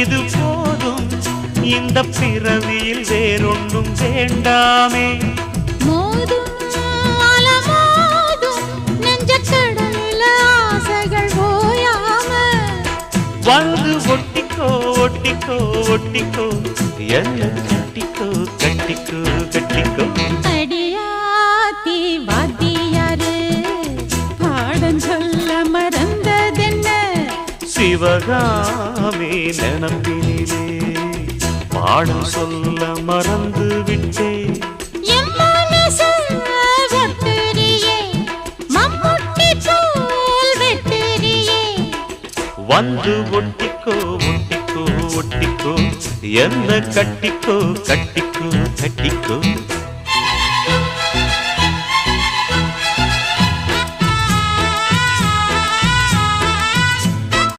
இது போதும் இந்த பிறவியில் வேறொன்றும் வேண்டாமே. மோதும் அலமோதும் நெஞ்சக்கடலில் ஆசைகள் ஓயாம வந்து ஒட்டிக்கோ ஒட்டிக்கோ ஒட்டிக்கோ என்ன கட்டிக்கோ கட்டிக்கோ கட்டிக்கோ. அடியாத்தி வாத்தியாரு பாடம் சொல்ல மறந்ததென்ன சிவகாமி நினப்பினிலே பாடம் சொல்ல மறந்து விட்டேன். என் மனசு ஒட்டுறியே மம்முட்டி போல் வெட்டுறியே வந்து ஒட்டிக்கோ ஒட்டிக்கோ ஒட்டிக்கோ என்ன கட்டிக்கோ கட்டிக்கோ கட்டிக்கோ.